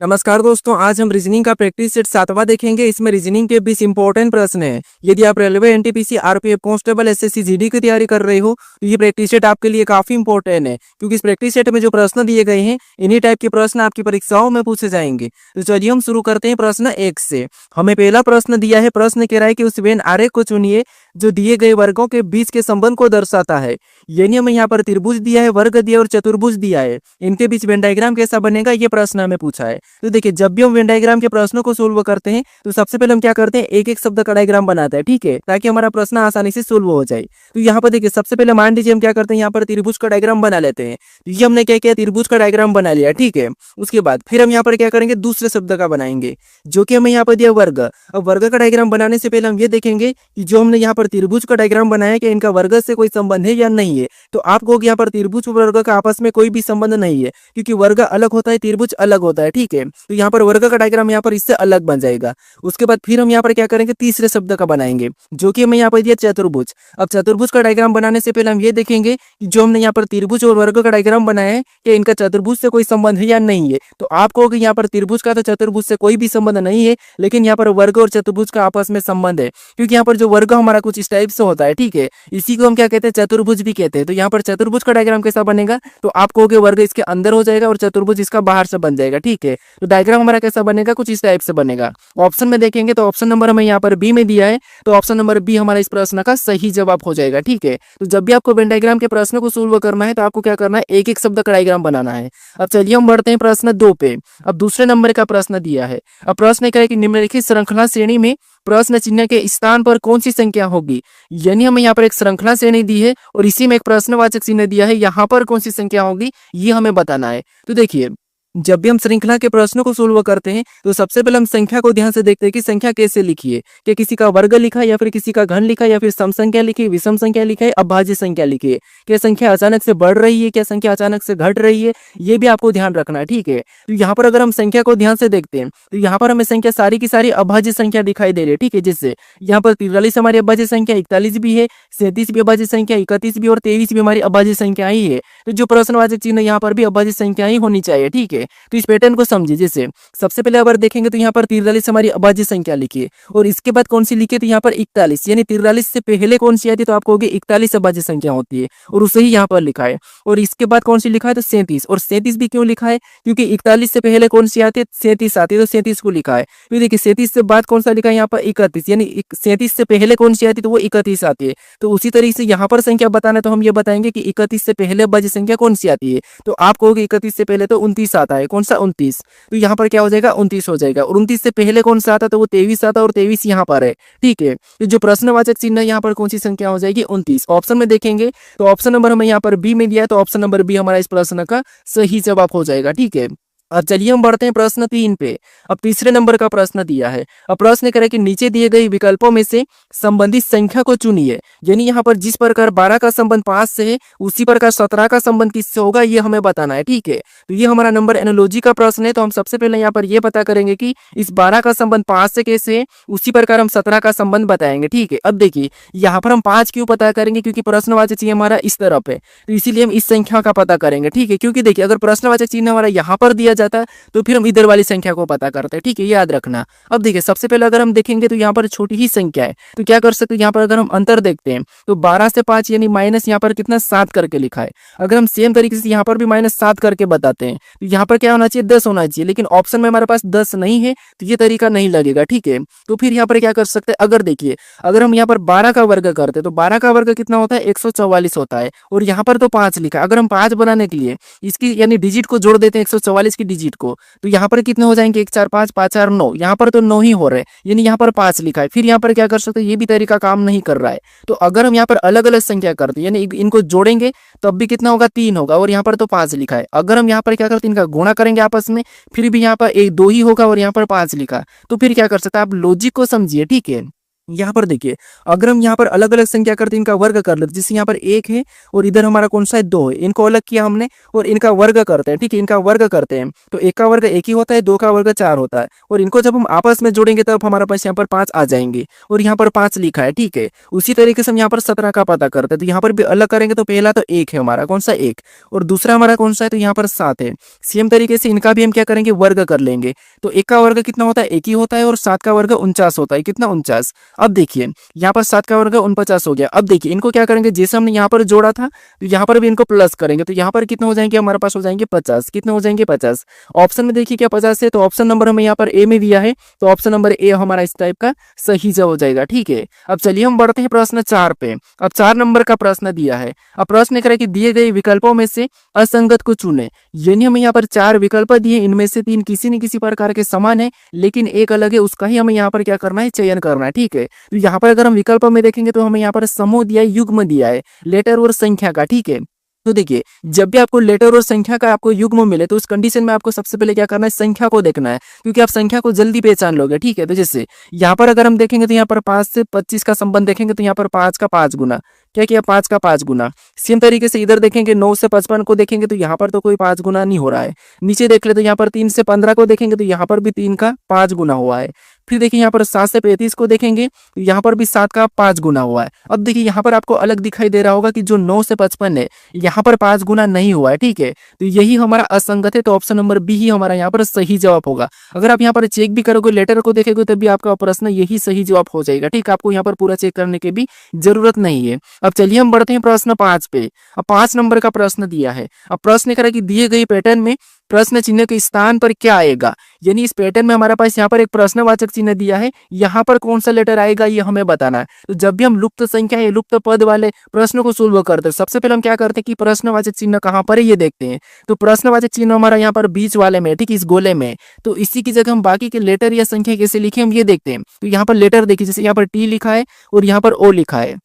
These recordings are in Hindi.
नमस्कार दोस्तों, आज हम रीजनिंग का प्रैक्टिस सेट 7वां देखेंगे। इसमें रीजनिंग के 20 इंपॉर्टेंट प्रश्न हैं। यदि आप railway, NTPC, RPF, constable, SSC, GD की तैयारी कर रहे हो तो ये प्रैक्टिस सेट आपके लिए काफी इंपॉर्टेंट है, क्योंकि इस प्रैक्टिस सेट में जो प्रश्न दिए गए हैं इन्हीं टाइप के प्रश्न आपकी परीक्षाओं में पूछे जाएंगे। तो चलिए हम शुरू करते हैं प्रश्न 1 से। हमें पहला प्रश्न दिया है। प्रश्न कह रहा है कि उस वेन आरेख को चुनिए जो दिए गए वर्गों के बीच के संबंध को दर्शाता है। यानी हमें यहाँ पर त्रिभुज दिया है, वर्ग दिया और चतुर्भुज दिया है। इनके बीच वेन डायग्राम कैसा बनेगा ये प्रश्न हमें पूछा है। तो देखिए, जब भी हम वेन डायग्राम के प्रश्नों को सोल्व करते हैं तो सबसे पहले हम क्या करते हैं, एक एक शब्द का डायग्राम बनाते हैं, ठीक है, ताकि हमारा प्रश्न आसानी से सोल्व हो जाए। तो यहाँ पर देखिए, सबसे पहले मान लीजिए हम क्या करते हैं, यहाँ पर त्रिभुज का डायग्राम बना लेते हैं। तो ये हमने क्या किया, त्रिभुज का डायग्राम बना लिया, ठीक है। उसके बाद फिर हम यहाँ पर क्या करेंगे, दूसरे शब्द का बनाएंगे, जो कि हमें यहाँ पर दिया वर्ग। अब वर्ग का डायग्राम बनाने से पहले हम ये देखेंगे कि जो हमने यहाँ पर त्रिभुज का डायग्राम बनाया कि इनका वर्ग से कोई संबंध है या नहीं है। तो आप कहोगे यहाँ पर त्रिभुज और वर्ग का आपस में कोई भी संबंध नहीं है, क्योंकि वर्ग अलग होता है, त्रिभुज अलग होता है, ठीक है। तो यहाँ पर वर्ग का डायग्राम यहाँ पर इससे अलग बन जाएगा। उसके बाद फिर हम यहाँ पर क्या करेंगे, तीसरे शब्द का बनाएंगे, जो कि हमें यहाँ पर दिया चतुर्भुज। अब चतुर्भुज का डायग्राम बनाने से पहले हम ये देखेंगे कि जो हमने यहाँ पर त्रिभुज और वर्ग का डायग्राम बनाया है कि इनका चतुर्भुज से कोई संबंध है या नहीं है। तो आप कहोगे यहाँ पर त्रिभुज का तो चतुर्भुज से कोई भी संबंध नहीं है, लेकिन यहाँ पर वर्ग और चतुर्भुज का आपस में संबंध है, क्योंकि यहाँ पर जो वर्ग हमारा कुछ इस टाइप से होता है, ठीक है। इसी को हम क्या कहते हैं, चतुर्भुज भी कहते हैं। तो यहाँ पर चतुर्भुज का डायग्राम कैसा बनेगा, तो आप कहोगे वर्ग इसके अंदर हो जाएगा और चतुर्भुज इसका बाहर से बन जाएगा, ठीक है। तो डायग्राम हमारा कैसा बनेगा, कुछ इस टाइप से बनेगा। ऑप्शन में देखेंगे तो ऑप्शन नंबर हमें यहाँ पर बी में दिया है, तो ऑप्शन नंबर बी हमारा इस प्रश्न का सही जवाब हो जाएगा, ठीक है। तो जब भी आपको वेन डायग्राम के प्रश्न को सोल्व करना है तो आपको क्या करना है, एक एक शब्द का डायग्राम बनाना है। अब चलिए हम बढ़ते हैं प्रश्न 2 पे। अब दूसरे नंबर का प्रश्न दिया है। अब प्रश्न क्या है कि निम्नलिखित श्रृंखला श्रेणी में प्रश्न चिन्ह के स्थान पर कौन सी संख्या होगी। यानी हमें यहाँ पर एक श्रृंखला श्रेणी दी है और इसी में एक प्रश्नवाचक चिन्ह दिया है, यहाँ पर कौन सी संख्या होगी ये हमें बताना है। तो देखिए, जब भी हम श्रृंखला के प्रश्नों को सोल्व करते हैं तो सबसे पहले हम संख्या को ध्यान से देखते हैं कि संख्या कैसे लिखी है, क्या किसी का वर्ग लिखा है या फिर किसी का घन लिखा है या फिर सम संख्या लिखी है, विषम संख्या लिखा है, अभाज्य संख्या लिखी है, क्या संख्या अचानक से बढ़ रही है, क्या संख्या अचानक से घट रही है, ये भी आपको ध्यान रखना है, ठीक है। तो यहाँ पर अगर हम संख्या को ध्यान से देखते हैं तो यहाँ पर हमें संख्या सारी की सारी अभाज्य संख्या दिखाई दे रही है, ठीक है। जिससे यहाँ पर 43 हमारी अभाज्य संख्या, 41 भी है, 37 भी अभाज्य संख्या, 31 भी और 23 भी हमारी अभाज्य संख्या ही है। तो जो प्रश्नवाचक चिन्ह यहाँ पर भी अभाज्य संख्या ही होनी चाहिए, ठीक है। तो इस पैटर्न को समझिए। जैसे सबसे पहले अगर देखेंगे तो यहाँ पर 43 हमारी अभाज्य संख्या लिखी है और इसके बाद कौन सी लिखी है, तो यहाँ पर 41, यानी 43 से पहले कौन सी आती है, तो आपको 41 अभाज्य संख्या होती है और उसे ही यहाँ पर लिखा है। और इसके बाद कौन सी लिखा है, तो 37, और 37 भी क्यों लिखा है, क्योंकि 41 से पहले कौन सी आती है, 37 आती है, तो 37 को लिखा है। फिर देखिए 37 से बाद कौन सा लिखा है, यहाँ पर 31, यानी 37 से पहले कौन सी आती है, तो वो 31 आती है। तो उसी तरीके से यहाँ पर संख्या बताना है तो हम ये बताएंगे कि 31 से पहले अभाज्य संख्या कौन सी आती है, तो आप कहोगे 31 से पहले तो 29 आता है, कौन सा 29, तो यहाँ पर क्या हो जाएगा, 29 हो जाएगा। और 29 से पहले कौन सा आता तो वो 23 आता और 23 यहाँ पर है, ठीक है। तो जो प्रश्नवाचक चिन्ह यहाँ पर कौन सी संख्या हो जाएगी, 29। ऑप्शन में देखेंगे तो ऑप्शन नंबर हमें यहाँ पर बी में दिया है, तो ऑप्शन नंबर बी हमारा इस प्रश्न का सही जवाब हो जाएगा, ठीक है। अब चलिए हम बढ़ते हैं प्रश्न 3 पे। अब तीसरे नंबर का प्रश्न दिया है। अब प्रश्न कह रहा है कि नीचे दिए गए विकल्पों में से संबंधित संख्या को चुनिए। यानी यहाँ पर जिस प्रकार 12 का संबंध 5 से है उसी प्रकार 17 का संबंध किससे होगा ये हमें बताना है, ठीक है। तो ये हमारा नंबर एनालॉजी का प्रश्न है। तो हम सबसे पहले यहाँ पर ये पता करेंगे कि इस 12 का संबंध 5 से कैसे है, उसी प्रकार हम 17 का संबंध बताएंगे, ठीक है। अब देखिए यहाँ पर हम 5 क्यों पता करेंगे, क्योंकि प्रश्नवाचक चिन्ह हमारा इस तरफ है, तो इसीलिए हम इस संख्या का पता करेंगे, ठीक है। क्योंकि देखिए अगर प्रश्नवाचक चिन्ह हमारा यहाँ पर दिया जाता तो फिर हम इधर वाली संख्या को पता करते हैं, ठीक है, याद रखना। अब देखिए सबसे पहले अगर हम देखेंगे तो यहाँ पर छोटी ही संख्या है, तो क्या कर सकते हैं, यहाँ पर अगर हम अंतर देखते हैं तो 12 से 5 यानी माइनस यहाँ पर कितना 7 करके लिखा है। अगर हम सेम तरीके से यहाँ पर भी -7 करके बताते हैं तो यहाँ पर क्या होना चाहिए, 10 होना चाहिए, लेकिन ऑप्शन में हमारे पास 10 नहीं है तो ये तरीका नहीं लगेगा, ठीक है। तो फिर यहाँ पर क्या कर सकते हैं, अगर देखिए अगर हम यहाँ पर 12 का वर्ग करते हैं तो 12 का वर्ग कितना होता है, 144 होता है, और यहाँ पर तो 5 लिखा है। अगर हम 5 बनाने के लिए इसकी यानी डिजिट को जोड़ देते हैं 144 की डिजिट को, तो यहाँ पर कितने हो जाएंगे, 1 4 5 5 4 9, यहाँ पर तो 9 ही हो रहे हैं, यानी यहाँ पर 5 लिखा है। फिर यहाँ पर क्या कर सकते हैं, ये भी तरीका काम नहीं कर रहा है। तो अगर हम यहाँ पर अलग अलग संख्या करते हैं यानी इनको जोड़ेंगे तब भी कितना होगा, 3 होगा, और यहाँ पर तो 5 लिखा है। अगर हम यहाँ पर क्या करते हैं, इनका गुणा करेंगे आपस में, फिर भी यहाँ पर 1 2 ही होगा और यहाँ पर 5 लिखा, तो फिर क्या कर सकते हैं, आप लॉजिक को समझिए, ठीक है। यहाँ पर देखिए, अगर हम यहाँ पर अलग अलग संख्या करते हैं, इनका वर्ग कर लेते, जैसे यहाँ पर एक है और इधर हमारा कौन सा है, दो है, इनको अलग किया हमने और इनका वर्ग करते हैं। ठीक है, इनका वर्ग करते हैं तो एक का वर्ग एक ही होता है, दो का वर्ग चार होता है, और इनको जब हम आपस में जोड़ेंगे तब हमारे पास यहाँ पर पांच आ जाएंगे, और यहाँ पर पांच लिखा है। ठीक है, उसी तरीके से हम यहाँ पर 17 का पता करते हैं, तो यहाँ पर भी अलग करेंगे तो पहला तो एक है हमारा, कौन सा एक, और दूसरा हमारा कौन सा है, तो यहाँ पर 7 है। सेम तरीके से इनका भी हम क्या करेंगे, वर्ग कर लेंगे, तो एक का वर्ग कितना होता है, एक ही होता है, और 7 का वर्ग 49 होता है, कितना 49। अब देखिए यहाँ पर 7 का वर्ग 49 हो गया। अब देखिए इनको क्या करेंगे, जैसे हमने यहाँ पर जोड़ा था तो यहाँ पर भी इनको प्लस करेंगे, तो यहाँ पर कितना हो जाएंगे, हमारे पास हो जाएंगे 50। कितने हो जाएंगे, 50। ऑप्शन में देखिए क्या 50 है, तो ऑप्शन नंबर हमें यहाँ पर ए में दिया है, तो ऑप्शन नंबर ए हमारा इस टाइप का सही जवाब हो जाएगा। ठीक है, अब चलिए हम बढ़ते हैं प्रश्न 4 पे। अब 4 नंबर का प्रश्न दिया है। अब प्रश्न करें कि दिए गए विकल्पों में से असंगत को चुने, यानी हमें यहाँ पर 4 विकल्प दिए, इनमें से 3 किसी न किसी प्रकार के समान है लेकिन एक अलग है, उसका ही हमें यहाँ पर क्या करना है, चयन करना है। ठीक है, तो यहाँ पर अगर हम विकल्प में देखेंगे तो हमें यहाँ पर समूह दिया है, युग्म दिया है, लेटर और संख्या का। ठीक है, तो देखिए जब भी आपको लेटर और संख्या का आपको युग्म मिले तो उस कंडीशन में आपको सबसे पहले क्या करना है, संख्या को देखना है, क्योंकि आप संख्या को जल्दी पहचान लोगे। ठीक है, तो जैसे यहाँ पर अगर हम देखेंगे तो यहाँ पर 5 से 25 का संबंध देखेंगे तो यहाँ पर 5 का 5 गुना, क्या किया, 5 का 5 गुना। सेम तरीके से इधर देखेंगे 9 से 55 को देखेंगे तो यहाँ पर तो कोई 5 गुना नहीं हो रहा है। नीचे देख ले तो यहाँ पर 3 से 15 को देखेंगे तो यहाँ पर भी 3 का 5 गुना हुआ है। फिर देखिए यहाँ पर 7 से 35 को देखेंगे तो यहाँ पर भी 7 का 5 गुना हुआ है। अब देखिए यहाँ पर आपको अलग दिखाई दे रहा होगा कि जो 9 से 55 है यहाँ पर 5 गुना नहीं हुआ है। ठीक है, तो यही हमारा असंगत है, तो ऑप्शन नंबर बी ही हमारा यहाँ पर सही जवाब होगा। अगर आप यहाँ पर चेक भी करोगे, लेटर को देखेंगे तब भी आपका प्रश्न यही सही जवाब हो जाएगा। ठीक, आपको यहाँ पर पूरा चेक करने की भी जरूरत नहीं है। अब चलिए हम बढ़ते हैं प्रश्न 5 पे। अब 5 नंबर का प्रश्न दिया है। अब प्रश्न करें कि दिए गए पैटर्न में प्रश्न चिन्ह के स्थान पर क्या आएगा, यानी इस पैटर्न में हमारे पास यहाँ पर एक प्रश्नवाचक चिन्ह दिया है, यहाँ पर कौन सा लेटर आएगा ये हमें बताना है। तो जब भी हम लुप्त संख्या या लुप्त पद वाले प्रश्नों को सोल्व करते हैं सबसे पहले हम क्या करते हैं कि प्रश्नवाचक चिन्ह कहाँ पर है ये देखते हैं। तो प्रश्नवाचक चिन्ह हमारा यहाँ पर बीच वाले में, ठीक, इस गोले में, तो इसी की जगह हम बाकी के लेटर या संख्या कैसे लिखे हम ये देखते हैं। तो यहाँ पर लेटर देखिए, जैसे यहाँ पर टी लिखा है और यहाँ पर ओ लिखा है,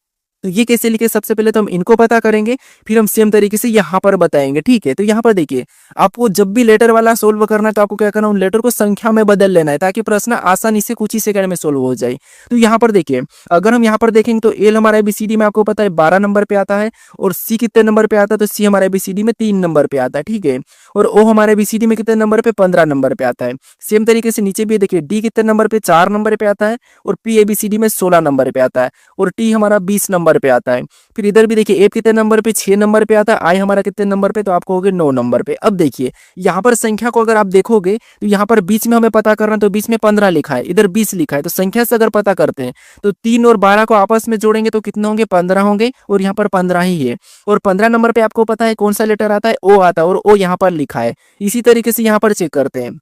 तो ये कैसे लिखे, सबसे पहले तो हम इनको पता करेंगे, फिर हम सेम तरीके से यहाँ पर बताएंगे। ठीक है, तो यहाँ पर देखिए आपको जब भी लेटर वाला सोल्व करना है तो आपको क्या करना है, उन लेटर को संख्या में बदल लेना है ताकि प्रश्न आसानी से कुछ ही सेकंड में सोल्व हो जाए। तो यहाँ पर देखिए अगर हम यहाँ पर देखेंगे तो एल हमारा एबीसीडी में आपको पता है 12 नंबर पे आता है, और सी कितने नंबर पे आता है, तो सी हमारे एबीसीडी में 3 नंबर पे आता है। ठीक है, और ओ हमारे एबीसीडी में कितने नंबर पे, 15 नंबर पे आता है। सेम तरीके से नीचे भी देखिए डी कितने नंबर पे, 4 नंबर पे आता है, और पी एबीसीडी में 16 नंबर पे आता है, और टी हमारा 20 नंबर पे आता है। फिर इधर भी देखिए एफ कितने नंबर पे, 6 नंबर पे आता है, आई हमारा कितने नंबर पे, तो आपको हो गए 9 नंबर पे। अब देखिए यहाँ पर संख्या को अगर आप देखोगे तो यहाँ पर बीच में हमें पता करना, तो बीच में 15 लिखा है, इधर 20 लिखा है, तो संख्या से अगर पता करते हैं तो 3 और 12 को आपस में जोड़ेंगे तो कितने होंगे, 15 होंगे, और यहाँ पर 15 ही है। और 15 नंबर पे आपको पता है कौन सा लेटर आता है, ओ आता है, और ओ यहाँ पर लिखा है। इसी तरीके से यहाँ पर चेक करते हैं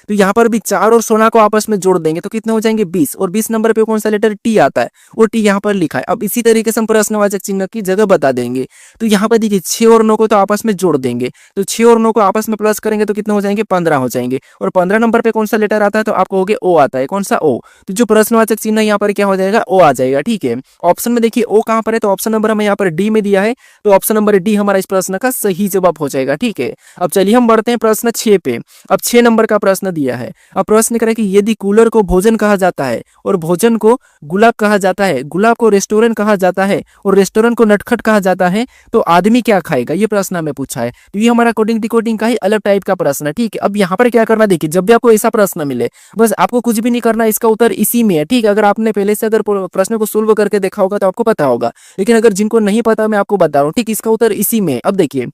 तो यहाँ पर भी 4 और 16 को आपस में जोड़ देंगे तो कितने हो जाएंगे, 20, और 20 नंबर पे कौन सा लेटर, टी आता है, और टी यहाँ पर लिखा है। अब इसी तरीके से हम प्रश्नवाचक चिन्ह की जगह बता देंगे। तो यहाँ पर देखिए 6 और 9 को तो आपस में जोड़ देंगे, तो 6 और 9 को आपस में प्लस करेंगे तो कितने हो जाएंगे, 15 हो जाएंगे, और 15 नंबर पे कौन सा लेटर आता है, तो आपको हो गया ओ आता है, कौन सा, ओ। तो जो प्रश्नवाचक चिन्ह यहाँ पर क्या हो जाएगा, ओ आ जाएगा। ठीक है, ऑप्शन में देखिए ओ कहाँ पर है, तो ऑप्शन नंबर हमें यहाँ पर डी में दिया है, तो ऑप्शन नंबर डी हमारा इस प्रश्न का सही जवाब हो जाएगा। ठीक है, अब चलिए हम बढ़ते हैं प्रश्न 6 पे। अब 6 नंबर का प्रश्न दिया है। अब प्रश्न करें कि यदि कूलर को भोजन कहा जाता है और भोजन को गुलाब कहा जाता है, गुलाब को रेस्टोरेंट कहा जाता है और रेस्टोरेंट को नटखट कहा जाता है, तो आदमी क्या खाएगा, ये प्रश्न हमें पूछा है। तो ये हमारा कोडिंग डिकोडिंग का ही अलग टाइप का प्रश्न है। ठीक है, अब यहाँ पर क्या करना, देखिए जब भी आपको ऐसा प्रश्न मिले बस आपको कुछ भी नहीं करना, इसका उत्तर इसी में है। ठीक है, अगर आपने पहले से अगर प्रश्न को सोल्व करके देखा होगा तो आपको पता होगा, लेकिन अगर जिनको नहीं पता मैं आपको बता रहा हूँ, ठीक, इसका उत्तर इसी में है। अब देखिए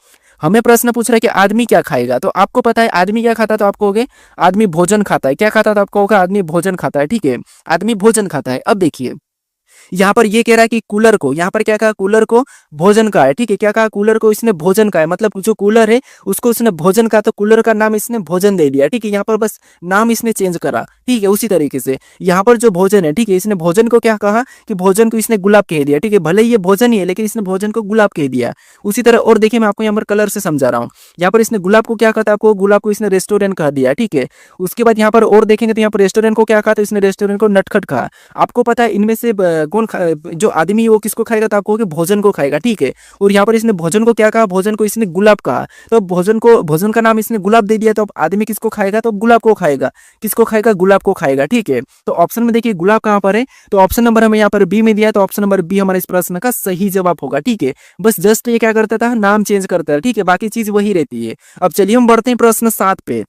हमें प्रश्न पूछ रहा है कि आदमी क्या खाएगा, तो आपको पता है आदमी क्या खाता है, तो आपको होगे आदमी भोजन खाता है। क्या खाता है, तो आपको होगा आदमी भोजन खाता है। ठीक है, आदमी भोजन खाता है। अब देखिए यहाँ पर ये कह रहा है कि कूलर को, यहाँ पर क्या कहा, कूलर को भोजन का है। ठीक है, क्या कहा, कूलर को इसने भोजन का है, मतलब जो कूलर है उसको उसने भोजन का, तो कूलर का नाम इसने भोजन दे दिया। ठीक है, यहाँ पर बस नाम इसने चेंज करा। ठीक है, उसी तरीके से यहाँ पर जो भोजन है, ठीक है, इसने भोजन को क्या कहा कि भोजन को इसने गुलाब कह दिया। ठीक है, भले ही ये भोजन ही है लेकिन इसने भोजन को गुलाब कह दिया। उसी तरह और देखिए मैं आपको यहाँ पर कलर से समझा रहा हूँ, यहाँ पर इसने गुलाब को क्या कहा था, आपको गुलाब को इसने रेस्टोरेंट कह दिया। ठीक है, उसके बाद यहाँ पर और देखेंगे तो यहाँ पर रेस्टोरेंट को क्या कहा, तो इसने रेस्टोरेंट को नटखट कहा। आपको पता है इनमें से कौन जो आदमी है वो किसको खाएगा, तो आप कहोगे भोजन को खाएगा, ठीक है। और यहाँ पर इसने भोजन को क्या कहा, भोजन को इसने गुलाब कहा, तो भोजन का नाम इसने गुलाब दे दिया, तो अब आदमी किसको खाएगा, तो गुलाब को खाएगा। किसको खाएगा, गुलाब को खाएगा, ठीक है। तो ऑप्शन में देखिए गुलाब कहाँ पर है, तो ऑप्शन नंबर हमें यहाँ पर बी में दिया है, तो ऑप्शन नंबर बी हमारे इस प्रश्न का सही जवाब होगा, ठीक है। बस जस्ट ये क्या करता था, नाम चेंज करता है, ठीक है, बाकी चीज वही रहती है। अब चलिए हम बढ़ते हैं प्रश्न 7 पे।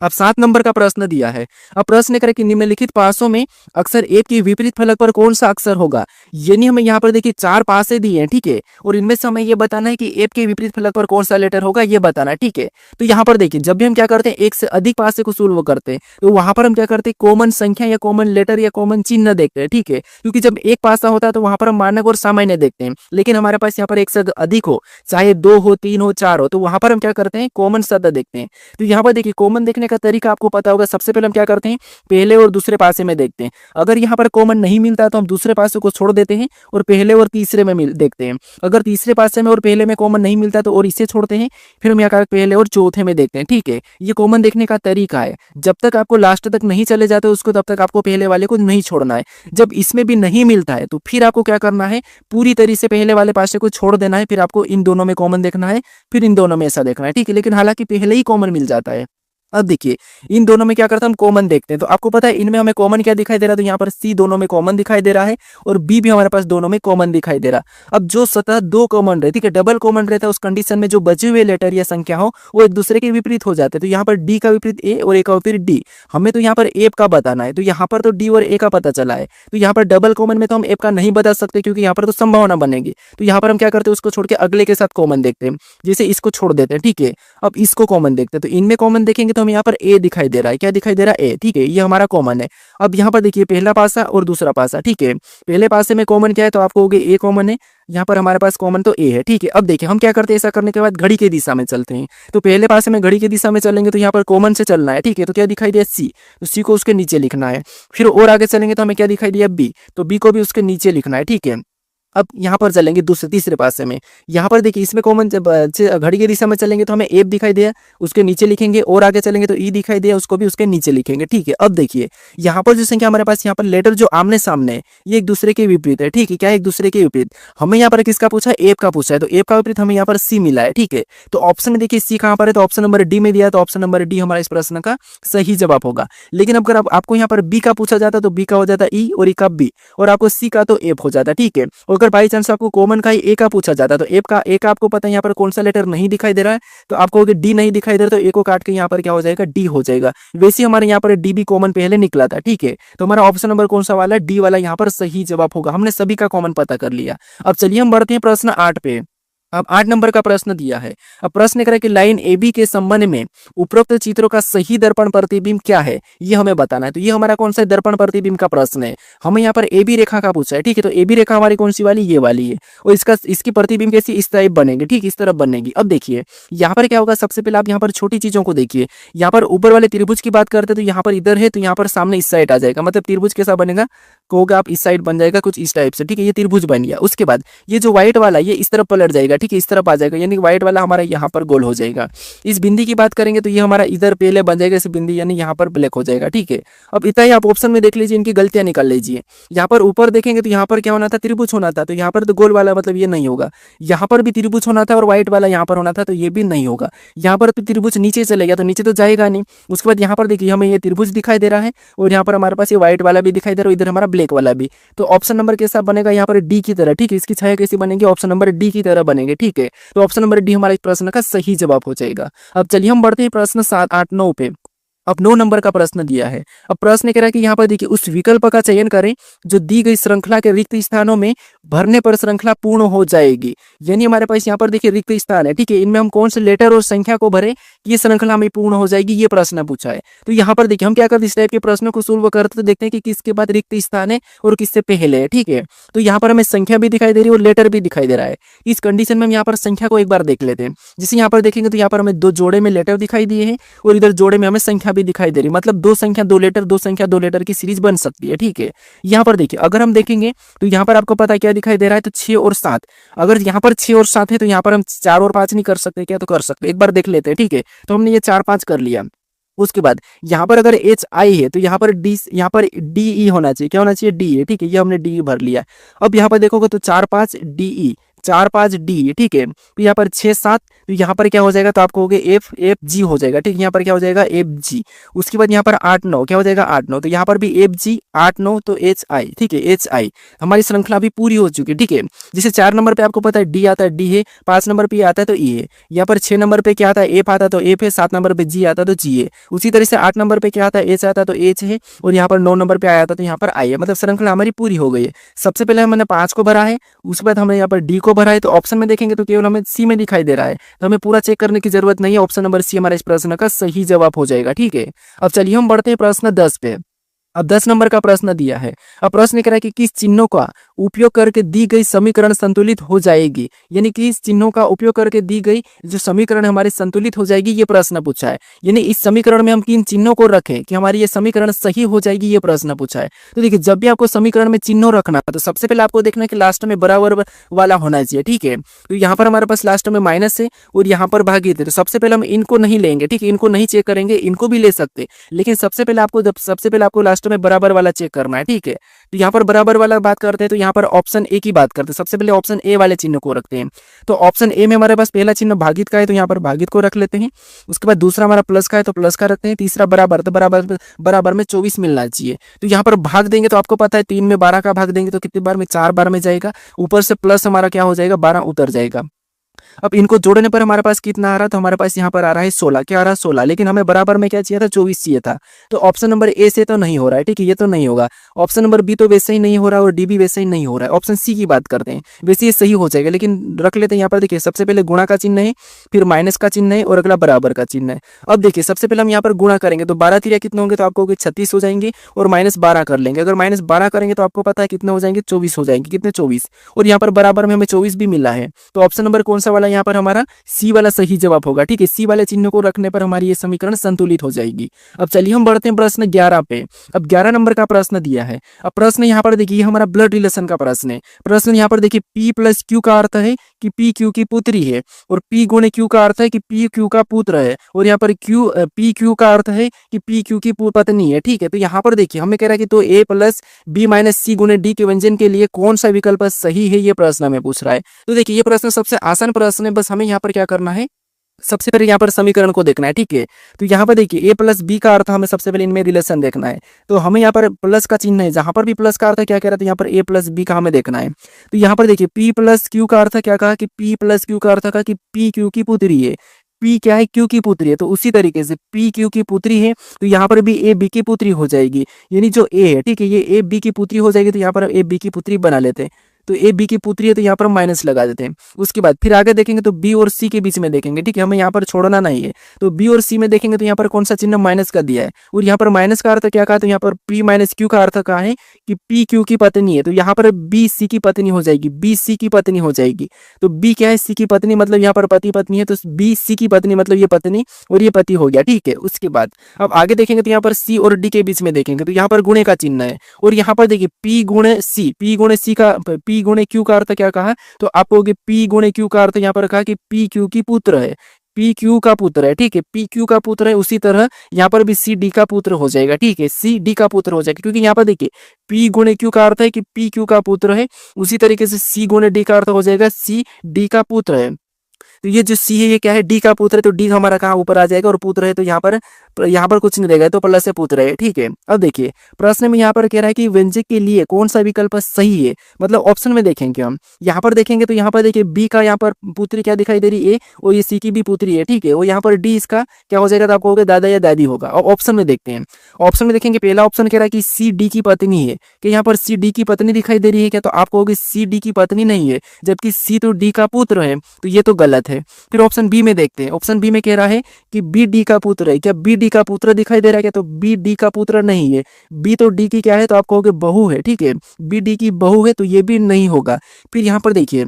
अब 7 नंबर का प्रश्न दिया है। अब प्रश्न करें कि निम्नलिखित पासों में अक्षर एप के विपरीत फलक पर कौन सा अक्षर होगा। यानी हमें यहाँ पर देखिए 4 पासे दिए हैं, ठीक है, और इनमें से हमें ये बताना है कि एप के विपरीत फलक पर कौन सा लेटर होगा, ये बताना है, ठीक है। तो यहाँ पर देखिए जब भी हम क्या करते हैं, एक से अधिक पासे को सोल्व करते हैं, तो वहां पर हम क्या करते हैं, कॉमन संख्या या कॉमन लेटर या कॉमन चिन्ह देखते हैं, ठीक है। क्योंकि जब एक पासा होता है तो वहां पर हम मानक और सामान्य देखते हैं, लेकिन हमारे पास यहाँ पर एक से अधिक हो, चाहे 2 हो, 3 हो, 4 हो, तो वहां पर हम क्या करते हैं, कॉमन शब्द देखते हैं। तो यहाँ पर देखिए कॉमन देखने का तरीका आपको पता होगा। सबसे पहले हम क्या करते हैं, पहले और दूसरे पासे में देखते हैं। अगर यहाँ पर कॉमन नहीं मिलता तो हम दूसरे पासे को छोड़ देते हैं और पहले और तीसरे में देखते हैं। अगर तीसरे पासे में और पहले में कॉमन नहीं मिलता तो और इसे छोड़ते हैं, फिर हम यहाँ पहले और चौथे में देखते हैं, ठीक है। ये कॉमन देखने का तरीका है। जब तक आपको लास्ट तक नहीं चले जाते उसको, तब तक आपको पहले वाले को नहीं छोड़ना है। जब इसमें भी नहीं मिलता है तो फिर आपको क्या करना है, पूरी तरीके से पहले वाले पासे को छोड़ देना है, फिर आपको इन दोनों में कॉमन देखना है, फिर इन दोनों में ऐसा देखना है, ठीक है। लेकिन हालांकि पहले ही कॉमन मिल जाता है। अब देखिए इन दोनों में क्या करता है, हम कॉमन देखते हैं, तो आपको पता है इनमें हमें कॉमन क्या दिखाई दे रहा है, तो यहाँ पर सी दोनों में कॉमन दिखाई दे रहा है और बी भी हमारे पास दोनों में कॉमन दिखाई दे रहा है। अब जो सतह 2 कॉमन रहे, ठीक है, डबल कॉमन रहता है, उस कंडीशन में जो बचे हुए लेटर या संख्या हो वो एक दूसरे के विपरीत हो जाते हैं। तो यहाँ पर डी का विपरीत ए और ए का विपरीत डी, हमें तो यहाँ पर एप का बताना है, तो यहाँ पर तो डी और ए का पता चला है। तो यहाँ पर डबल कॉमन में तो हम एप का नहीं बता सकते क्योंकि यहाँ पर तो संभावना बनेगी। तो यहाँ पर हम क्या करते हैं, उसको छोड़ के अगले के साथ कॉमन देखते हैं, जैसे इसको छोड़ देते हैं, ठीक है। अब इसको कॉमन देखते हैं, तो इनमें कॉमन देखेंगे तो हमें यहाँ पर ए दिखाई दे रहा है, क्या दिखाई दे रहा है, ए, ठीक है, ये हमारा कॉमन है। अब यहाँ पर देखिए पहला पासा और दूसरा पासा, ठीक है। पहले पासे में कॉमन क्या है, तो आपको हो गया ए कॉमन है, यहाँ पर हमारे पास कॉमन तो ए है, ठीक है। अब देखिए हम क्या करते हैं, ऐसा करने के बाद घड़ी के दिशा में चलते हैं। तो पहले पासे में घड़ी की दिशा में चलेंगे तो यहाँ पर कॉमन से चलना है, ठीक है। तो क्या दिखाई दिया, सी, तो सी को उसके नीचे लिखना है। फिर और आगे चलेंगे तो हमें क्या दिखाई दिया, बी, तो बी को भी उसके नीचे लिखना है, ठीक है। अब यहाँ पर चलेंगे तीसरे पासे में, यहाँ पर देखिए इसमें कॉमन घड़ी की दिशा में चलेंगे तो हमें एफ दिखाई दिया, उसके नीचे लिखेंगे, और आगे चलेंगे तो ई दिखाई दिया, उसको भी उसके नीचे लिखेंगे, ठीक है। अब देखिए यहाँ पर जो संख्या हमारे पास, यहाँ पर लेटर जो आमने सामने है ये एक दूसरे के विपरीत है, ठीक है। क्या एक दूसरे के विपरीत, हमें यहाँ पर किसका पूछा है, एफ का पूछा है, तो एफ का विपरीत हमें यहाँ पर सी मिला है, ठीक है। तो ऑप्शन में देखिए सी कहाँ पर है, तो ऑप्शन नंबर डी में दिया, तो ऑप्शन नंबर डी हमारा इस प्रश्न का सही जवाब होगा। लेकिन अगर आपको यहाँ पर बी का पूछा जाता तो बी का हो जाता ई और ई का बी, और आपको सी का तो एफ हो जाता, ठीक है। और अगर बाई चांस आपको कॉमन का ही ए का पूछा जाता तो ए का आपको पता है यहाँ पर कौन सा लेटर नहीं दिखाई दे रहा है, तो आपको अगर डी नहीं दिखाई दे रहा तो ए को काट के यहाँ पर क्या हो जाएगा, डी हो जाएगा। वैसे हमारे यहाँ पर डी भी कॉमन पहले निकला था, ठीक है। तो हमारा ऑप्शन नंबर कौन सा वाला, डी वाला यहाँ पर सही जवाब होगा। हमने सभी का कॉमन पता कर लिया। अब चलिए हम बढ़ते हैं प्रश्न 8 पे। अब 8 नंबर का प्रश्न दिया है। अब प्रश्न करें कि लाइन ए बी के संबंध में उपरोक्त चित्रों का सही दर्पण प्रतिबिंब क्या है, ये हमें बताना है। तो ये हमारा कौन सा दर्पण प्रतिबिंब का प्रश्न है। हमें यहाँ पर ए बी रेखा का पूछा है, ठीक है। तो ए बी रेखा हमारी कौन सी वाली, ये वाली है, और इसकी प्रतिबिंब कैसी, इस टाइप बनेगी, ठीक, इस तरफ बनेगी। अब देखिए यहाँ पर क्या होगा, सबसे पहले आप यहाँ पर छोटी चीजों को देखिए। यहाँ पर ऊपर वाले त्रिभुज की बात करते तो यहाँ पर इधर है, तो यहाँ पर सामने इस साइड आ जाएगा, मतलब त्रिभुज कैसा बनेगा, कहोगे आप इस साइड बन जाएगा कुछ इस टाइप से, ठीक है। ये त्रिभुज बन गया। उसके बाद ये जो व्हाइट वाला ये इस तरफ पलट जाएगा, ठीक है, इस तरफ आ जाएगा, यानी व्हाइट वाला हमारा यहाँ पर गोल हो जाएगा। इस बिंदी की बात करेंगे तो ये हमारा इधर पहले बन जाएगा, इस बिंदी यानी यहाँ पर ब्लैक हो जाएगा, ठीक है। अब इतना ही आप ऑप्शन में देख लीजिए, इनकी गलतियां निकाल लीजिए। यहाँ पर ऊपर देखेंगे तो यहाँ पर क्या होना था, त्रिभुज होना था, तो यहाँ पर तो गोल वाला मतलब ये नहीं होगा। यहाँ पर भी त्रिभुज होना था और व्हाइट वाला यहाँ पर होना था, तो ये भी नहीं होगा। यहाँ पर तो त्रिभुज नीचे चले गया, तो नीचे तो जाएगा नहीं। उसके बाद यहाँ पर देखिए हमें ये त्रिभुज दिखाई दे रहा है और यहाँ पर हमारे पास ये व्हाइट वाला भी दिखाई दे रहा है, इधर हमारा ब्लैक वाला भी। तो ऑप्शन नंबर कैसा बनेगा, यहाँ पर डी की तरह, ठीक है। इसकी छाया कैसी बनेगी, ऑप्शन नंबर डी की तरह बनेगी, ठीक है। तो ऑप्शन नंबर डी हमारे प्रश्न का सही जवाब हो जाएगा। अब चलिए हम बढ़ते हैं प्रश्न 7, 8, 9 पे। अब 9 नंबर का प्रश्न दिया है। अब प्रश्न कह रहा है कि यहाँ पर देखिए उस विकल्प का चयन करें जो दी गई श्रृंखला के रिक्त स्थानों में भरने पर श्रृंखला पूर्ण हो जाएगी। यानी हमारे पास यहाँ पर देखिए रिक्त स्थान है, ठीक है। इनमें हम कौन से लेटर और संख्या को भरे कि ये श्रृंखला में पूर्ण हो जाएगी, ये प्रश्न पूछा है। तो यहाँ पर देखिए हम क्या करते, इस टाइप के प्रश्नों को सोल्व करते तो देखते हैं कि किसके बाद रिक्त स्थान है और किससे पहले है, ठीक है। तो यहाँ पर हमें संख्या भी दिखाई दे रही है और लेटर भी दिखाई दे रहा है। इस कंडीशन में हम यहाँ पर संख्या को एक बार देख लेते हैं। जैसे यहाँ पर देखेंगे तो यहाँ पर हमें 2 जोड़े में लेटर दिखाई दिए हैं और इधर जोड़े में हमें संख्या भी दिखाई दे रही है, मतलब 2 संख्या 2 लेटर 2 संख्या 2 लेटर की सीरीज बन सकती है, ठीक है। यहाँ पर देखिए अगर हम देखेंगे तो यहाँ पर आपको पता है क्या दिखाई दे रहा है, तो 6 और 7। अगर यहाँ पर 6 और 7 है तो यहाँ पर हम 4 और 5 नहीं कर सकते क्या, तो कर सकते, एक बार देख लेते हैं, ठीक है। तो हमने ये 4 5 कर लिया। उसके बाद यहाँ पर अगर एच आई है तो यहाँ पर डी ई होना चाहिए। क्या होना चाहिए? डी है। ठीक है, ये हमने डी भर लिया। अब यहाँ पर देखोगे तो 4 5 डी ई, 4 5 डी। ठीक है, तो यहाँ पर 6 7, तो यहाँ पर क्या हो जाएगा? तो आप कहोगे एफ एफ जी हो जाएगा। ठीक है, यहाँ पर क्या हो जाएगा? F G. उसके बाद यहाँ पर 8 9 क्या हो जाएगा? 8 9, तो यहाँ पर भी एफ जी 8 9, तो एच आई। ठीक है, एच आई। हमारी श्रृंखला अभी पूरी हो चुकी है। ठीक है, जैसे 4 नंबर पे आपको पता है डी आता है, डी है। 5 नंबर पे आता है तो ई है। यहाँ पर 6 नंबर पे क्या आता है? एफ आता है तो एफ है। 7 नंबर पे जी आता है तो जी है। उसी तरह से 8 नंबर पे क्या आता है? एच आता है तो एच है। और यहाँ पर 9 नंबर पे आया था तो यहाँ पर आई है। मतलब श्रृंखला हमारी पूरी हो गई है। सबसे पहले हमने 5 को भरा है, उसके बाद हमने यहाँ पर डी को भरा है। तो ऑप्शन में देखेंगे तो केवल हमें सी में दिखाई दे रहा है, तो हमें पूरा चेक करने की जरूरत नहीं है। ऑप्शन नंबर सी हमारा इस प्रश्न का सही जवाब हो जाएगा। ठीक है, अब चलिए हम बढ़ते हैं प्रश्न 10 पे। अब 10 नंबर का प्रश्न दिया है। अब प्रश्न कह रहा है कि किस चिन्हों का उपयोग करके दी गई समीकरण संतुलित हो जाएगी, यानी कि इस चिन्हों का उपयोग करके दी गई जो समीकरण हमारी संतुलित हो जाएगी, ये प्रश्न पूछा है। यानी इस समीकरण में हम किन चिन्हों को रखें कि हमारी ये समीकरण सही हो जाएगी, ये प्रश्न पूछा है। तो देखिए, जब भी आपको समीकरण में चिन्हों रखना है तो सबसे पहले आपको देखना है कि लास्ट में बराबर वाला होना चाहिए। ठीक है, तो यहाँ पर हमारे पास लास्ट में माइनस है और यहाँ पर भागित है, तो सबसे पहले हम इनको नहीं लेंगे। ठीक है, इनको नहीं चेक करेंगे, इनको भी ले सकते, लेकिन सबसे पहले आपको लास्ट में बराबर वाला चेक करना है। ठीक है, तो यहाँ पर बराबर वाला बात करते हैं तो यहाँ पर ऑप्शन ए की बात करते हैं। सबसे पहले ऑप्शन ए वाले चिन्ह को रखते हैं। तो ऑप्शन ए में हमारे पास पहला चिन्ह भागित का है, तो यहाँ पर भागित को रख लेते हैं। उसके बाद दूसरा हमारा प्लस का है तो प्लस का रखते हैं। तीसरा बराबर, तो बराबर में 24 मिलना चाहिए। तो यहाँ पर भाग देंगे तो आपको पता है 3 में 12 का भाग देंगे तो कितने बार में? 4 बार में जाएगा। ऊपर से प्लस हमारा क्या हो जाएगा? 12 उतर जाएगा। अब इनको जोड़ने पर हमारे पास कितना आ रहा है? तो हमारे पास यहाँ पर आ रहा है 16। क्या आ रहा है? 16। लेकिन हमें बराबर में क्या चाहिए था? 24 चाहिए था। तो ऑप्शन नंबर ए से तो नहीं हो रहा है। ठीक है, ये तो नहीं होगा। ऑप्शन नंबर बी तो वैसे ही नहीं हो रहा है और डी भी वैसे ही नहीं हो रहा है। ऑप्शन सी की बात करते हैं, वैसे ये सही हो जाएगा, लेकिन रख लेते हैं। यहाँ पर देखिए, सबसे पहले गुणा का चिन्ह है, फिर माइनस का चिन्ह है और अगला बराबर का चिन्ह है। अब देखिए, सबसे पहले हम यहाँ पर गुणा करेंगे तो 12 3 कितने होंगे? तो आपको 36 हो जाएंगे और माइनस 12 कर लेंगे। अगर माइनस 12 करेंगे तो आपको पता है कितने हो जाएंगे? 24 हो जाएंगे। कितने? 24। और यहाँ पर बराबर में हमें 24 भी मिला है। तो ऑप्शन नंबर कौन सा वाला यहाँ पर हमारा? सी वाला सही जवाब होगा। ठीक है, सी वाले चिन्ह को रखने पर हमारी ये समीकरण संतुलित हो जाएगी। अब चलिए हम बढ़ते हैं प्रश्न 11 पे। अब 11 नंबर का प्रश्न दिया है। अब प्रश्न यहाँ पर देखिए, हमारा ब्लड रिलेशन का प्रश्न है। प्रश्न यहाँ पर देखिए, P प्लस क्यू का अर्थ है कि P क्यू की पुत्री है, और P गुणे क्यू का अर्थ है कि P क्यू का पुत्र है, और यहाँ पर P क्यू का अर्थ है कि P क्यू की पत्नी है। ठीक है, तो यहाँ पर देखिए हमें कह रहा है कि तो A प्लस B माइनस सी गुणे डी के व्यंजन के लिए कौन सा विकल्प सही है, ये प्रश्न हमें पूछ रहा है। तो देखिए, ये प्रश्न सबसे आसान प्रश्न है। बस हमें यहाँ पर क्या करना है? सबसे पहले यहाँ पर समीकरण को देखना है। ठीक है, तो यहाँ पर देखिए, ए प्लस बी का अर्थ हमें सबसे पहले इनमें रिलेशन देखना है। तो हमें यहाँ पर प्लस का चिन्ह है, जहां पर भी प्लस का अर्थ है क्या कह रहा था? यहाँ पर ए प्लस बी का हमें देखना है। तो यहाँ पर देखिए, पी प्लस क्यू का अर्थ क्या कहा? कि पी प्लस क्यू का अर्थ कहा कि पी क्यू की पुत्री है। पी क्या है? क्यू की पुत्री है। तो उसी तरीके से पी क्यू की पुत्री है, तो यहाँ पर भी ए बी की पुत्री हो जाएगी। यानी जो ए है, ठीक है, ये ए बी की पुत्री हो जाएगी। तो यहाँ पर ए बी की पुत्री बना लेते हैं। तो ए बी की पुत्री है तो यहाँ पर माइनस लगा देते हैं। उसके बाद फिर आगे देखेंगे तो बी और सी के बीच में देखेंगे। ठीक है, हमें यहाँ पर छोड़ना नहीं है। तो बी और सी में देखेंगे तो यहाँ पर कौन सा चिन्ह? माइनस का दिया है। और यहाँ पर माइनस का अर्थ क्या कहा? तो यहाँ पर पी माइनस क्यू का अर्थ कहा है कि पी क्यू की पत्नी है। तो यहाँ पर बी सी की पत्नी हो जाएगी, बी सी की पत्नी हो जाएगी। तो बी क्या है? सी की पत्नी, मतलब यहाँ पर पति पत्नी है, तो बी सी की पत्नी मतलब ये पत्नी और ये पति हो गया। ठीक है, उसके बाद अब आगे देखेंगे तो यहाँ पर सी और डी के बीच में देखेंगे तो यहाँ पर गुणे का चिन्ह है। और यहाँ पर देखिए, पी गुणे सी, पी गुणे सी का, पी गुणे क्यू का अर्थ क्या कहा? तो आपको पी गुणे क्यू का अर्थ यहाँ पर कहा कि पी क्यू की पुत्र है, पी क्यू का पुत्र है। ठीक है, पी क्यू का पुत्र है। उसी तरह यहाँ पर भी सी डी का पुत्र हो जाएगा। ठीक है, सी डी का पुत्र हो जाएगा, क्योंकि यहाँ पर देखिए पी गुणे क्यू का अर्थ है कि पी क्यू का पुत्र है। उसी तरीके से सी गुणे डी का अर्थ हो जाएगा सी डी का पुत्र है। तो ये जो सी है ये क्या है? डी का पुत्र है। तो डी हमारा कहाँ ऊपर आ जाएगा, और पुत्र है तो यहाँ पर कुछ नहीं रहेगा, तो प्लस से पुत्र है। ठीक है, अब देखिए प्रश्न में यहाँ पर कह रहा है कि व्यंजक के लिए कौन सा विकल्प सही है। मतलब ऑप्शन में देखेंगे हम, यहाँ पर देखेंगे तो यहाँ पर देखिए बी का यहाँ पर पुत्री क्या दिखाई दे रही है? और ये सी की भी पुत्री है। ठीक है, और यहाँ पर डी इसका क्या हो जाएगा? तो आपको होगा दादा या दादी होगा। और ऑप्शन में देखते हैं, ऑप्शन में देखेंगे पहला ऑप्शन कह रहा है कि सी डी की पत्नी है। कि यहाँ पर सी डी की पत्नी दिखाई दे रही है क्या? तो आपको होगी सी डी की पत्नी नहीं है, जबकि सी तो डी का पुत्र है, तो ये तो गलत है। फिर ऑप्शन बी में देखते हैं, ऑप्शन बी में कह रहा है कि बी डी का पुत्र है। क्या बी डी का पुत्र दिखाई दे रहा है क्या? तो बी डी का पुत्र नहीं है। बी तो डी की क्या है? तो आप कहोगे बहू है। ठीक है, बी डी की बहू है, तो ये भी नहीं होगा। फिर यहाँ पर देखिए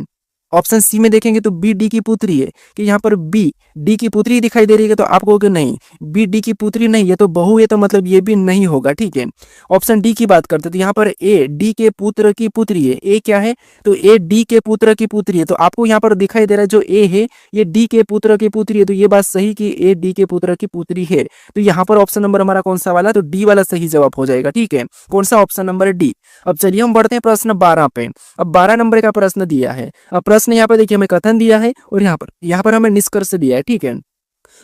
ऑप्शन सी में देखेंगे तो बी डी की पुत्री है। कि यहाँ पर बी डी की पुत्री दिखाई दे रही है तो आप कहोगे नहीं, बी डी की पुत्री नहीं, ये तो बहू है, तो मतलब ये भी नहीं होगा, ठीक है। ऑप्शन डी की बात करते तो यहाँ पर ए डी के पुत्र की पुत्री है, ए क्या है तो ए डी के पुत्र की पुत्री है, तो आपको यहाँ पर दिखाई दे रहा है जो ए है ये डी के पुत्र की पुत्री है, तो ये बात सही कि ए डी के पुत्र की पुत्री है। तो यहाँ पर ऑप्शन नंबर हमारा कौन सा वाला, तो डी वाला सही जवाब हो जाएगा, ठीक है। कौन सा, ऑप्शन नंबर डी। अब चलिए हम बढ़ते हैं प्रश्न 12 पे। अब 12 नंबर का प्रश्न दिया है। अब प्रश्न यहाँ पर देखिए हमें कथन दिया है और यहाँ पर हमें निष्कर्ष दिया है, ठीक है।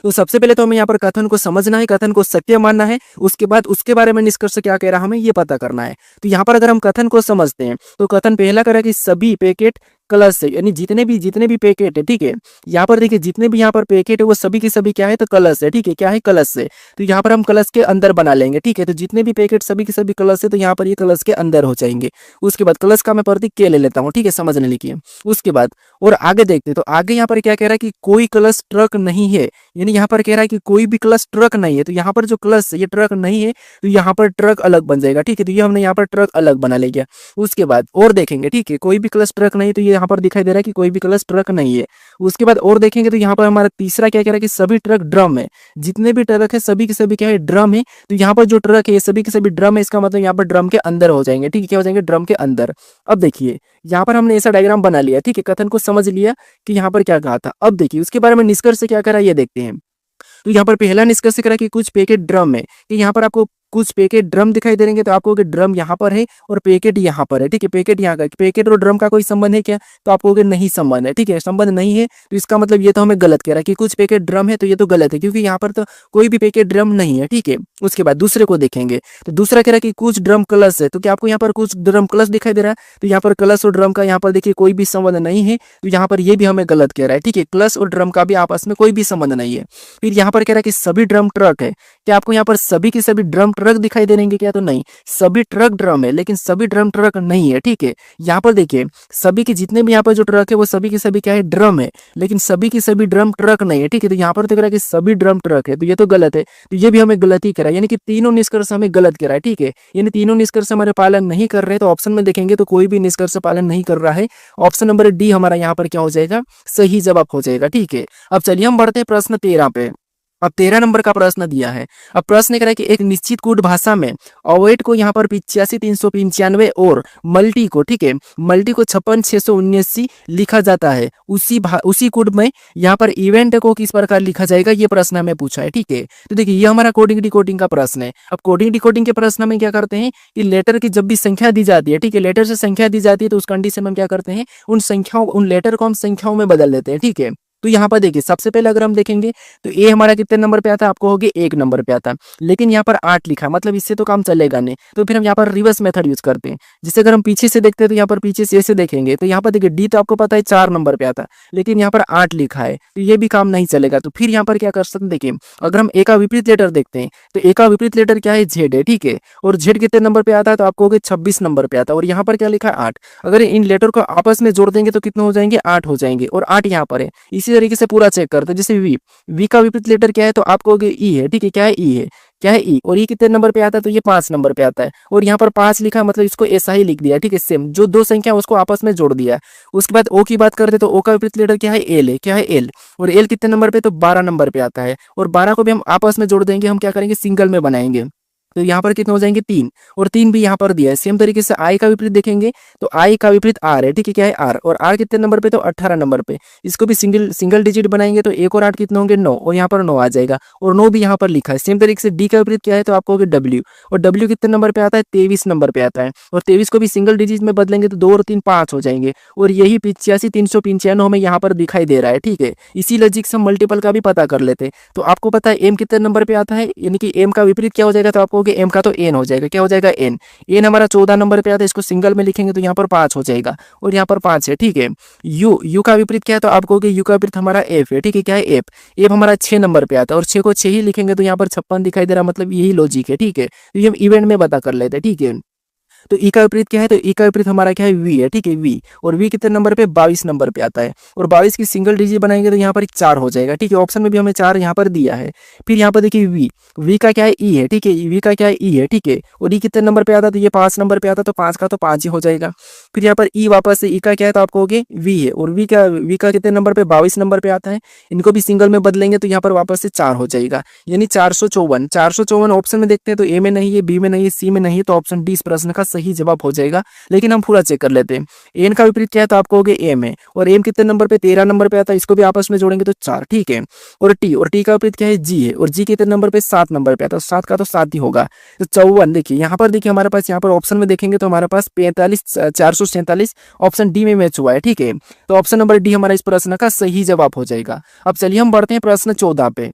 तो सबसे पहले तो हमें यहाँ पर कथन को समझना है, कथन को सत्य मानना है, उसके बाद उसके बारे में निष्कर्ष क्या कह रहा है हमें ये पता करना है। तो यहाँ पर अगर हम कथन को समझते हैं तो कथन पहला कह रहा है कि सभी पैकेट कलश से, यानी जितने भी पैकेट है, ठीक है। यहाँ पर देखिए जितने भी यहाँ पर पैकेट है वो सभी के सभी क्या है तो कलश है, ठीक है। क्या है, कलश से। तो यहाँ पर हम कलश के अंदर बना लेंगे, ठीक है। तो जितने भी पैकेट सभी के सभी कलश है तो यहाँ पर ये कलश के अंदर हो जाएंगे। उसके बाद कलश का मैं प्रतीक के ले लेता हूँ, ठीक है, समझने लिखिए। उसके बाद और आगे देखते हैं तो आगे यहाँ पर क्या कह रहा है कि कोई कलश ट्रक नहीं है, यानी यहाँ पर कह रहा है कि कोई भी कलश ट्रक नहीं है। तो यहाँ पर जो कलश है ये ट्रक नहीं है तो यहाँ पर ट्रक अलग बन जाएगा, ठीक है। तो ये हमने यहाँ पर ट्रक अलग बना लिया। उसके बाद और देखेंगे, ठीक है, कोई भी कलश ट्रक नहीं, तो ये यहाँ पर दिखाई दे रहा है कि कोई भी कलश ट्रक नहीं है। उसके बाद और देखेंगे तो यहाँ पर हमारा तीसरा क्या कह रहा है कि सभी ट्रक ड्रम है, जितने भी ट्रक है सभी के सभी क्या है ड्रम है। तो यहाँ पर जो ट्रक है सभी के सभी ड्रम है, इसका मतलब यहाँ पर ड्रम के अंदर हो जाएंगे, ठीक है। क्या हो जाएंगे, ड्रम के अंदर। अब देखिए यहाँ पर हमने ऐसा डायग्राम बना लिया, ठीक है, कथन को समझ लिया कि यहाँ पर क्या कहा था। अब देखिए उसके बारे में निष्कर्ष क्या करा ये देखते हैं। तो यहाँ पर पहला निष्कर्ष करा कि कुछ पैकेट ड्रम है, कि यहाँ पर आपको कुछ पैकेट ड्रम दिखाई दे देंगे तो आपको ड्रम यहाँ पर है और पैकेट यहाँ पर है, ठीक है। पैकेट यहाँ का, पैकेट और ड्रम का कोई संबंध है क्या, तो आपको नहीं संबंध है, ठीक है, संबंध नहीं है। तो इसका मतलब ये तो हमें गलत कह रहा है कि कुछ पैकेट ड्रम है, तो ये तो गलत है क्योंकि यहाँ पर तो कोई भी पैकेट ड्रम नहीं है, ठीक है। उसके बाद दूसरे को देखेंगे तो दूसरा कह रहा है कि कुछ ड्रम कलश है, तो क्या आपको यहाँ पर कुछ ड्रम कलश दिखाई दे रहा है, तो यहाँ पर कलश और ड्रम का यहाँ पर देखिए कोई भी संबंध नहीं है, तो यहाँ पर ये भी हमें गलत कह रहा है, ठीक है। कलश और ड्रम का भी आपस में कोई भी संबंध नहीं है। फिर यहाँ पर कह रहा है कि सभी ड्रम ट्रक है, क्या आपको यहाँ पर सभी के सभी ड्रम ट्रक दिखाई दे देंगे क्या, तो नहीं, सभी ट्रक ड्रम है लेकिन सभी ड्रम ट्रक नहीं है, ठीक है। यहाँ पर देखिए सभी के जितने भी यहाँ पर जो ट्रक है वो सभी के सभी क्या है ड्रम है, लेकिन सभी के सभी ड्रम ट्रक नहीं है, ठीक है। तो यहाँ पर दिख रहा है कि सभी ड्रम ट्रक है, तो ये तो गलत है, तो ये भी हमें गलत ही करा, यानी कि तीनों निष्कर्ष हमें गलत करा है, ठीक है। यानी तीनों निष्कर्ष हमारे पालन नहीं कर रहे, तो ऑप्शन में देखेंगे तो कोई भी निष्कर्ष पालन नहीं कर रहा है। ऑप्शन नंबर डी हमारा यहाँ पर क्या हो जाएगा, सही जवाब हो जाएगा, ठीक है। अब चलिए हम बढ़ते हैं प्रश्न 13 पे। अब 13 नंबर का प्रश्न दिया है। अब प्रश्न कह रहा है कि एक निश्चित कूट भाषा में अवैध को यहाँ पर 85,395 और मल्टी को, ठीक है, मल्टी को 56,679 लिखा जाता है। उसी कूट में यहाँ पर इवेंट को किस प्रकार लिखा जाएगा, ये प्रश्न हमें पूछा है, ठीक है। तो देखिए ये हमारा कोडिंग डिकोडिंग का प्रश्न है। अब कोडिंग डिकोडिंग के प्रश्न में क्या करते हैं कि लेटर की जब भी संख्या दी जाती है, ठीक है, लेटर से संख्या दी जाती है तो उस कंडीशन में हम क्या करते हैं उन संख्याओं, उन लेटर को हम संख्याओं में बदल देते हैं, ठीक है। तो यहाँ पर देखिए सबसे पहले अगर हम देखेंगे तो ए हमारा कितने नंबर पे आता है, आपको होगी 1 नंबर पे आता है, लेकिन यहाँ पर 8 लिखा है, मतलब इससे तो काम चलेगा नहीं। तो फिर हम यहाँ पर रिवर्स मेथड यूज करते हैं। जैसे अगर हम पीछे से देखते हैं तो यहाँ पर पीछे से ऐसे देखेंगे तो यहाँ पर देखिए डी तो आपको पता है 4 नंबर पे आता है, लेकिन यहाँ पर 8 लिखा है, तो ये भी काम नहीं चलेगा। तो फिर यहाँ पर क्या कर सकते हैं, देखिए अगर हम ए का विपरीत लेटर देखते हैं तो ए का विपरीत लेटर क्या है, जेड है, ठीक है। और जेड कितने नंबर पे आता है, तो आपको होगा 26 नंबर पे आता है, और यहाँ पर क्या लिखा है 8। अगर इन लेटर को आपस में जोड़ देंगे तो कितने हो जाएंगे, 8 हो जाएंगे, और 8 यहाँ पर है। इसी तरीके से पूरा चेक करते हैं। जैसे वी का विपरीत लेटर क्या है, तो आपको ई है, ठीक है। क्या है, ई है, क्या है ई, और ये कितने नंबर पे आता है, तो ये 5 नंबर पे आता है, और यहाँ पर 5 लिखा, मतलब इसको ऐसा ही लिख दिया, ठीक है, सेम जो दो संख्या उसको आपस में जोड़ दिया। उसके बाद ओ की बात करते तो ओ का विपरीत लेटर क्या है, एल है, क्या है एल, और एल कितने नंबर पे, तो 12 नंबर पे आता है, और 12 को भी हम आपस में जोड़ देंगे, हम क्या करेंगे सिंगल में बनाएंगे, तो यहाँ पर कितने हो जाएंगे 3, और 3 भी यहाँ पर दिया है। सेम तरीके से आई का विपरीत देखेंगे तो आई का विपरीत आर है, ठीक है, क्या है आर, और आर कितने नंबर पे, तो 18 नंबर पे। इसको भी सिंगल डिजिट बनाएंगे तो 1 और 8 कितने होंगे 9, और यहाँ पर 9 आ जाएगा, और 9 भी यहाँ पर लिखा है। सेम तरीके से डी का विपरीत क्या है, तो आपको डब्ल्यू, और डब्ल्यू कितने नंबर पे आता है, 23 नंबर पे आता है, और 23 को भी सिंगल डिजिट में बदलेंगे तो 2 और 3 5 हो जाएंगे, और यही 85,395 हमें यहाँ पर दिखाई दे रहा है, ठीक है। इसी लॉजिक से हम मल्टीपल का भी पता कर लेते हैं। तो आपको पता है एम कितने नंबर पे आता है, यानी कि एम का विपरीत क्या हो जाएगा, तो आपको एम का तो एन हो जाएगा, क्या हो जाएगा एन। एन हमारा 14 नंबर पे आता है, इसको सिंगल में लिखेंगे तो यहाँ पर 5 हो जाएगा, और यहाँ पर 5 है, ठीक है। यू का विपरीत क्या है, तो आपको यू का विपरीत हमारा एफ है, ठीक है, क्या है एफ। एफ हमारा 6 नंबर पे आता है, और 6 को 6 ही लिखेंगे तो यहाँ पर 56 दिखाई दे रहा, मतलब यही लॉजिक है, ठीक है। तो ये हम इवेंट में पता कर लेते हैं, ठीक है। तो ई का विपरीत क्या है, तो ई का विपरीत हमारा क्या है, वी है, ठीक है, वी। और वी कितने नंबर पे, 22 नंबर पे आता है। और 22 की सिंगल डिजिट बनाएंगे तो यहाँ पर 4 हो जाएगा, ठीक है। ऑप्शन में भी हमें 4 यहाँ पर दिया है। फिर यहाँ पर देखिए वी का क्या है, ई है, ठीक है, वी का क्या है, ई है, ठीक है। और ई कितने नंबर पे आता है, तो ये 5 नंबर पे आता है, तो 5 का तो 5 ही हो जाएगा। फिर यहाँ पर ई वापस से ई का क्या है, तो आप कहोगे वी है। और वी का कितने नंबर पे, 22 नंबर पे आता है। इनको भी सिंगल में बदलेंगे तो यहाँ पर वापस से 4 हो जाएगा, यानी 454। 454 ऑप्शन में देखते हैं तो ए में नहीं है, बी में नहीं है, सी में नहीं है, तो ऑप्शन डी इस प्रश्न का सही जवाब हो जाएगा। लेकिन हम पूरा चेक कर लेते हैं। एन का विपरीत क्या है, तो आप कहोगे एम है। और एम कितने नंबर पे, 13 नंबर पे आता है। इसको भी आपस में जोड़ेंगे तो 4, ठीक है। और टी का विपरीत क्या है, जी है। और जी कितने नंबर पे, 7 नंबर पे आता है। 7 का तो 7 ही होगा, तो 54। देखिए यहाँ पर, देखिए हमारे पास यहाँ पर ऑप्शन में देखेंगे तो हमारे पास 45 447 ऑप्शन डी में मैच हुआ है, ठीक है। तो ऑप्शन नंबर डी हमारा इस प्रश्न का सही जवाब हो जाएगा। अब चलिए हम बढ़ते हैं प्रश्न 14 पे।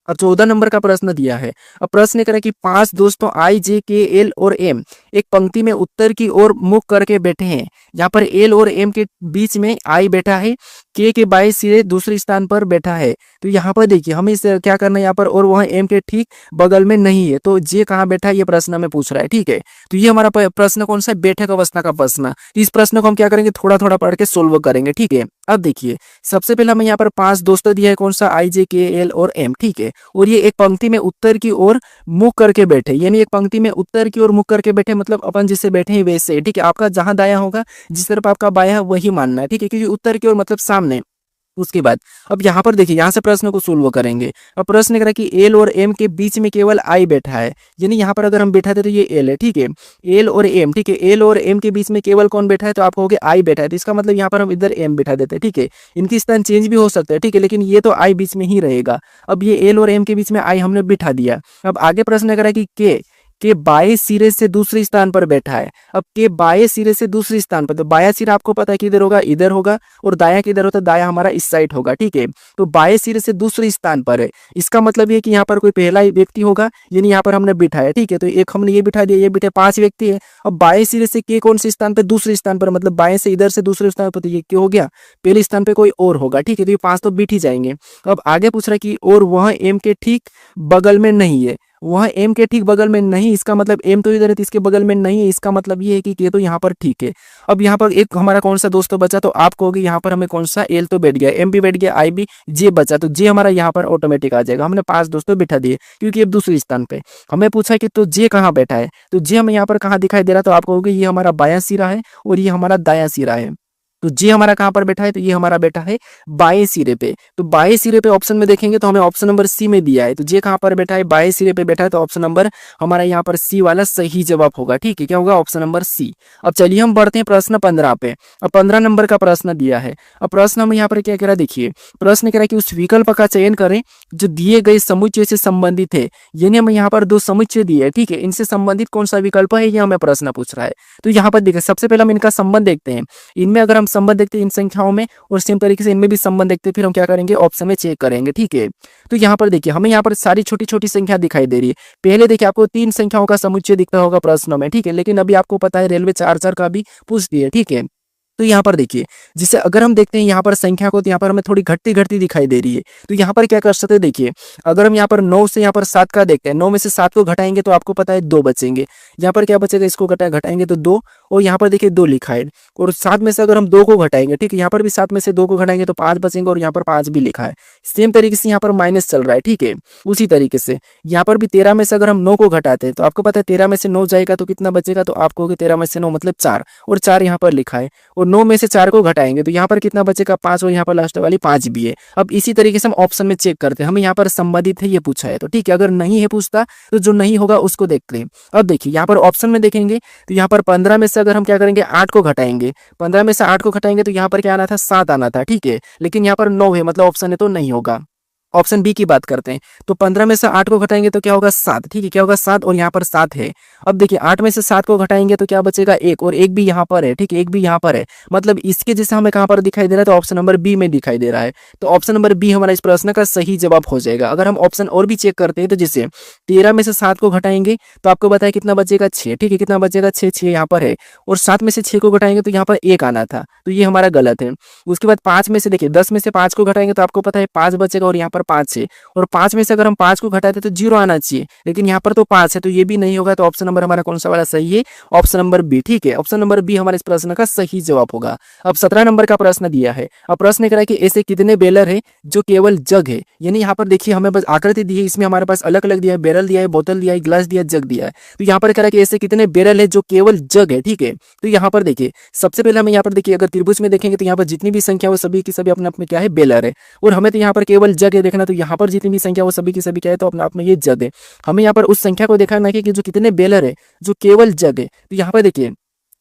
और 14 नंबर का प्रश्न दिया है। अब प्रश्न करें कि 5 दोस्तों आई, जे, के, एल और एम एक पंक्ति में उत्तर की ओर मुख करके बैठे हैं। यहाँ पर एल और एम के बीच में आई बैठा है, के बाएं सिरे दूसरे स्थान पर बैठा है। तो यहाँ पर देखिए हमें इसे क्या करना है यहाँ पर, और वह एम के ठीक बगल में नहीं है, तो जे कहाँ बैठा है, ये प्रश्न हमें पूछ रहा है, ठीक है। तो ये हमारा प्रश्न कौन सा है, बैठक अवस्था का प्रश्न। इस प्रश्न को हम क्या करेंगे, थोड़ा थोड़ा पढ़ के सोल्व करेंगे, ठीक है। अब देखिए सबसे पहले हमें यहाँ पर 5 दोस्तों दिया है, कौन सा, आई, जे, के, एल और एम, ठीक है। और ये एक पंक्ति में उत्तर की ओर मुख करके बैठे, यानी एक पंक्ति में उत्तर की ओर मुख करके बैठे, मतलब अपन जिससे बैठे हैं वैसे, ठीक है। आपका जहां दाया होगा, जिस तरफ आपका बाया है वही मानना है, ठीक है, क्योंकि उत्तर की ओर मतलब सामने। उसके बाद अब यहाँ पर देखिए, यहाँ से प्रश्न को सोल्व करेंगे। अब प्रश्न करा कि एल और एम के बीच में केवल आई बैठा है, यानी यहाँ पर अगर हम बैठा थे तो ये एल है, ठीक है। एल और एम, ठीक है, एल और एम के बीच में केवल कौन बैठा है, तो आप कहोगे आई बैठा है। तो इसका मतलब यहाँ पर हम इधर एम बैठा देते हैं, ठीक है। इनकी स्थान चेंज भी हो सकता है, ठीक है, लेकिन ये तो आई बीच में ही रहेगा। अब ये एल और एम के बीच में आई हमने बिठा दिया। अब आगे प्रश्न करा कि के बाएं सिरे से दूसरे स्थान पर बैठा है। अब के बाएं सिरे से दूसरे स्थान पर, तो बाया सिरा आपको पता है किधर होगा, इधर होगा। और दाया किधर होता है, दाया हमारा इस साइड होगा, ठीक है। तो बाएं सिरे से दूसरे स्थान पर है, इसका मतलब ये कि यहाँ पर कोई पहला व्यक्ति होगा, यानी यहाँ पर हमने बिठाया, ठीक है। तो एक हमने ये बिठा दिया, ये बिठे 5 व्यक्ति है। अब बाएं सिरे से के कौन से स्थान पर, दूसरे स्थान पर, मतलब बाएं से इधर से दूसरे स्थान पर, तो ये क्या हो गया, पहले स्थान पे कोई और होगा, ठीक है। तो ये 5 तो बिठ ही जाएंगे। अब आगे पूछ रहा है कि और वह एम के ठीक बगल में नहीं है, वह एम के ठीक बगल में नहीं, इसका मतलब एम तो इधर है तो इसके बगल में नहीं है, इसका मतलब ये है कि के तो यहाँ पर ठीक है। अब यहाँ पर एक हमारा कौन सा दोस्तों बचा, तो आप कहोगे यहाँ पर हमें कौन सा, एल तो बैठ गया, एम भी बैठ गया, आई भी, जे बचा, तो जे हमारा यहाँ पर ऑटोमेटिक आ जाएगा। हमने 5 दोस्तों बिठा दिए क्योंकि अब दूसरे स्थान पे हमें पूछा कि तो जे कहाँ बैठा है, तो जे हमें यहाँ पर कहाँ दिखाई दे रहा है, तो आप कहोगे ये हमारा बायां सिरा है और ये हमारा दायां सिरा है। तो जे हमारा कहाँ पर बैठा है, तो ये हमारा बैठा है बाएं सिरे पे। तो बाएं सिरे पे ऑप्शन में देखेंगे तो हमें ऑप्शन नंबर सी में दिया है, तो जे कहाँ पर बैठा है, बाएं सिरे पे बैठा है, तो ऑप्शन नंबर हमारा यहाँ पर सी वाला सही जवाब होगा, ठीक है। क्या होगा, ऑप्शन नंबर सी। अब चलिए हम बढ़ते हैं प्रश्न 15 पे। अब 15 नंबर का प्रश्न दिया है। अब प्रश्न हम यहाँ पर क्या कह रहा है, देखिए प्रश्न कह रहा है कि उस विकल्प का चयन करें जो दिए गए समुच्चय से संबंधित है, यानी हमें यहाँ पर 2 समुच्चय दिए है, ठीक है। इनसे संबंधित कौन सा विकल्प है, ये हमें प्रश्न पूछ रहा है। तो यहाँ पर देखिए सबसे पहले हम इनका संबंध देखते हैं। इनमें अगर हम संबंध देखते हैं इन संख्याओं में, और सेम तरीके से इनमें भी संबंध देखते हैं, फिर हम क्या करेंगे, ऑप्शन में चेक करेंगे, ठीक है। तो यहाँ पर देखिए हमें यहाँ पर सारी छोटी छोटी संख्या दिखाई दे रही है। पहले देखिए आपको 3 संख्याओं का समुच्चय दिखता होगा प्रश्नों में, ठीक है, लेकिन अभी आपको पता है रेलवे 4 का भी पूछ दिए, ठीक है। तो यहाँ पर देखिए जिसे अगर हम देखते हैं यहाँ पर संख्या को, तो यहाँ पर हमें थोड़ी घटती घटती दिखाई दे रही है। तो यहाँ पर क्या कर सकते हैं, देखिए अगर हम यहाँ पर 9 से यहाँ पर 7 का देखते हैं, 9 में से 7 को घटाएंगे तो आपको पता है 2 बचेंगे। यहाँ पर क्या बचेगा, इसको घटाएंगे तो 2, और यहाँ पर देखिए 2 लिखा है। और 7 में से अगर हम 2 को घटाएंगे, ठीक है, यहाँ पर भी 7 में से 2 को घटाएंगे तो 5 बचेंगे, और यहाँ पर 5 भी लिखा है। सेम तरीके से यहाँ पर माइनस चल रहा है, ठीक है। उसी तरीके से यहाँ पर भी 13 में से अगर हम 9 को घटाते हैं तो आपको पता है 13 में से 9 जाएगा तो कितना बचेगा, तो आप कहोगे 13 में से 9 मतलब 4, और 4 यहाँ पर लिखा है। और 9 में से 4 को घटाएंगे तो यहाँ पर कितना बचेगा, 5, और यहाँ पर लास्ट वाली 5 भी है। अब इसी तरीके से हम ऑप्शन में चेक करते हैं, हमें यहाँ पर संबंधित है ये पूछा है, तो ठीक है। अगर नहीं है पूछता तो जो नहीं होगा उसको देखते हैं। अब देखिए यहाँ पर ऑप्शन में देखेंगे तो यहाँ पर 15 में से अगर हम क्या करेंगे, 8 को घटाएंगे, 15 में से 8 को घटाएंगे तो यहाँ पर क्या आना था, 7 आना था, ठीक है। लेकिन यहाँ पर 9 है, मतलब ऑप्शन है तो नहीं होगा। ऑप्शन बी की बात करते हैं, तो 15 में से 8 को घटाएंगे तो क्या होगा, 7, ठीक है, क्या होगा 7, और यहाँ पर 7 है। अब देखिए 8 में से 7 को घटाएंगे तो क्या बचेगा, 1, और 1 भी यहाँ पर है, ठीक है, 1 भी यहाँ पर है, मतलब इसके जैसे हमें कहाँ पर दिखाई दे रहा है, तो ऑप्शन नंबर बी में दिखाई दे रहा है। तो ऑप्शन नंबर बी हमारा इस प्रश्न का सही जवाब हो जाएगा। अगर हम ऑप्शन और भी चेक करते हैं, तो जैसे 13 में से 7 को घटाएंगे तो आपको बताया कितना बचेगा, 6, ठीक है, कितना बचेगा, 6 यहाँ पर है। और 7 में से 6 को घटाएंगे तो यहाँ पर 1 आना था, तो ये हमारा गलत है। उसके बाद 5 में से देखिए 10 में से 5 को घटाएंगे तो आपको पता है 5 बचेगा, और यहाँ पर पर 5 है और 5 में से अगर हम 5 को घटाते तो 0 आना चाहिए, लेकिन यहाँ पर तो 5 है तो ये भी नहीं होगा। तो ऑप्शन नंबर हमारा कौन सा वाला सही है? Option number B. ठीक है, ऑप्शन नंबर बी हमारे इस प्रश्न का सही जवाब होगा। अब 17 नंबर का प्रश्न दिया है। अब प्रश्न कह रहा है कि ऐसे कितने बेलर है जो केवल जग है, यानी यहाँ पर देखिए हमें बस आकृति दी है, इसमें हमारे पास अलग अलग दिया है, बैरल दिया है, बोतल दिया है, ग्लास दिया है, जग दिया है। तो यहाँ पर कह रहा है कि ऐसे कितने बैरल है जो केवल जग है। ठीक है, तो यहाँ पर देखिए सबसे पहले हमें यहाँ पर देखिए अगर त्रिभुज में देखेंगे तो यहाँ पर जितनी भी संख्या वो सभी की सभी अपने आप में क्या है? बेलर है। और हमें तो यहाँ पर केवल जग है देखना, तो यहाँ पर जितनी भी संख्या वो सभी की सभी क्या है? तो अपने आप में ये जग है। हमें यहाँ पर उस संख्या को देखना है कि जो कितने बेलर है जो केवल जग है। तो यहाँ पर देखिए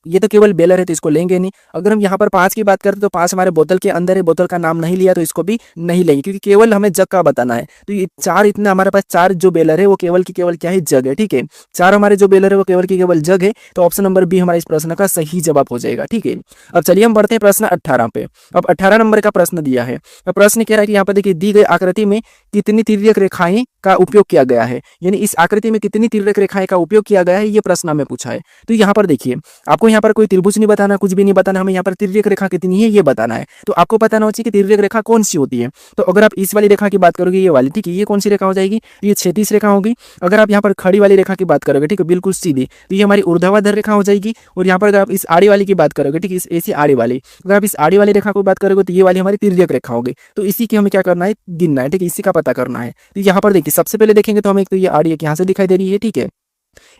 ये तो केवल बेलर है तो इसको लेंगे नहीं। अगर हम यहाँ पर 5 की बात करें तो 5 हमारे बोतल के अंदर है, बोतल का नाम नहीं लिया तो इसको भी नहीं लेंगे, क्योंकि केवल हमें जग का बताना है। तो ये 4 इतना हमारे पास 4 जो बेलर है वो केवल की केवल क्या है? जग है। ठीक है, 4 हमारे जो बेलर है वो केवल की केवल जग है। तो ऑप्शन नंबर बी हमारे इस प्रश्न का सही जवाब हो जाएगा। ठीक है, अब चलिए हम बढ़ते हैं प्रश्न 18 पे। अब 18 नंबर का प्रश्न दिया है। अब प्रश्न कह रहा है कि यहाँ पर देखिए दी गई आकृति में कितनी तिर्यक रेखाएं का उपयोग किया गया है, यानी इस आकृति में कितनी तिर्यक रेखाएं का उपयोग किया गया है, ये प्रश्न हमें पूछा है। तो यहाँ पर देखिए आपको यहाँ पर कोई त्रिभुज नहीं बताना, कुछ भी नहीं बताना, हमें यहाँ पर तिर्यक रेखा कितनी है ये बताना है। तो आपको पता होना चाहिए कि तिर्यक रेखा कौन सी होती है। तो अगर आप इस वाली रेखा की बात करोगे ये वाली, ठीक है, ये कौन सी रेखा हो जाएगी? ये क्षैतिज रेखा होगी। अगर आप यहाँ पर खड़ी वाली रेखा की बात करोगे, ठीक है, बिल्कुल सीधी, तो ये हमारी ऊर्ध्वाधर रेखा हो जाएगी। और यहाँ पर अगर आप इस आड़ी वाली की बात करोगे, ठीक है, ऐसी आड़ी वाली, अगर आप इस आड़ी वाली रेखा को बात करोगे तो ये वाली हमारी तिर्यक रेखा होगी। तो इसी की हमें क्या करना है? गिनना है। ठीक है, इसी का पता करना है। तो यहाँ पर देखिए सबसे पहले देखेंगे तो हमें एक तो ये आड़ी एक यहाँ से दिखाई दे रही है, ठीक है,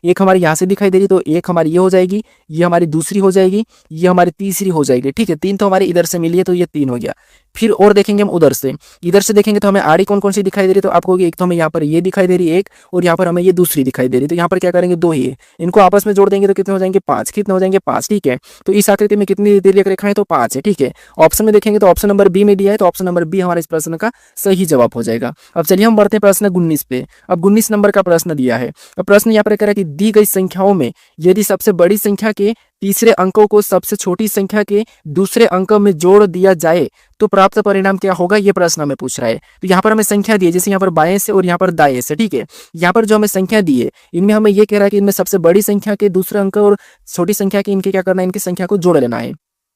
एक हमारी यहाँ से दिखाई दे रही, तो एक हमारी ये हो जाएगी, ये हमारी दूसरी हो जाएगी, ये हमारी तीसरी हो जाएगी। ठीक है, 3 तो हमारी इधर से मिली है तो ये 3 हो गया। फिर और देखेंगे हम उधर से, इधर से देखेंगे तो हमें आड़ी कौन कौन सी दिखाई दे रही, तो आपको एक तो हमें यहाँ पर ये दिखाई दे रही है एक, और यहाँ पर हमें ये दूसरी दिखाई दे रही। तो यहाँ पर क्या करेंगे? 2 ही है, इनको आपस में जोड़ देंगे तो कितने हो जाएंगे? 5। कितने हो जाएंगे? 5। ठीक है, तो इस आकृति में कितनी तिर्यक रेखाएं? तो 5 है। ठीक है, ऑप्शन में देखेंगे तो ऑप्शन नंबर बी में दिया है, तो ऑप्शन नंबर बी हमारे इस प्रश्न का सही जवाब हो जाएगा। अब चलिए हम बढ़ते हैं प्रश्न 19 पे। अब 19 नंबर का प्रश्न दिया है। अब प्रश्न यहाँ पर कह रहा है कि दी गई संख्याओं में यदि सबसे बड़ी संख्या के तीसरे अंकों को सबसे छोटी संख्या के दूसरे अंक में जोड़ दिया जाए तो प्राप्त परिणाम क्या होगा, ये प्रश्न हमें पूछ रहा है। तो यहाँ पर हमें संख्या दी है, जैसे यहाँ पर बाएं से और यहाँ पर दाएं से। ठीक है, यहाँ पर जो हमें संख्या दी है इनमें हमें ये कह रहा है कि इनमें सबसे बड़ी संख्या के दूसरे अंक और छोटी संख्या के इनके क्या करना है? इनकी संख्या को जोड़ लेना है।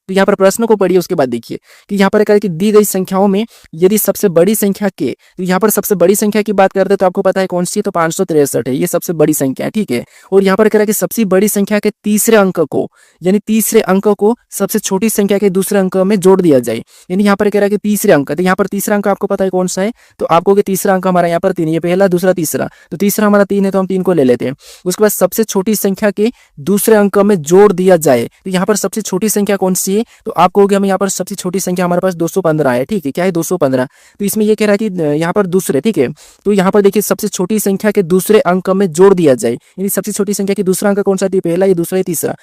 तो यहाँ पर प्रश्न को पढ़िए, उसके बाद देखिए कि यहाँ पर कह रहा है कि दी गई संख्याओं में यदि सबसे बड़ी संख्या के, तो यहाँ पर सबसे बड़ी संख्या की बात करते हैं तो आपको पता है कौन सी है? तो 563 है, ये सबसे बड़ी संख्या है। ठीक है, और यहाँ पर कह रहा है कि सबसे बड़ी संख्या के तीसरे अंक को, यानी तीसरे अंक को सबसे छोटी संख्या के दूसरे अंक में जोड़ दिया जाए। यानी यहाँ पर कह रहा है कि तीसरे अंक, तो यहाँ पर तीसरा अंक आपको पता है कौन सा है? तो आपको तीसरा अंक हमारा यहाँ पर 3, ये पहला दूसरा तीसरा, तो तीसरा हमारा 3 है तो हम 3 को ले लेते हैं। उसके बाद सबसे छोटी संख्या के दूसरे अंक में जोड़ दिया जाए, तो यहाँ पर सबसे छोटी संख्या कौन सी है? तो आपको हमें यहाँ पर सबसे छोटी संख्या हमारे पास 215 है। ठीक है, क्या है? 215। तो इसमें ये कह रहा है कि यहाँ पर दूसरे, ठीक है, तो यहाँ पर देखिए सबसे छोटी संख्या के दूसरे अंक में जोड़ दिया जाए, यानी सबसे छोटी संख्या की दूसरा अंक कौन सा है? पहला, ये दूसरा, ये तीसरा,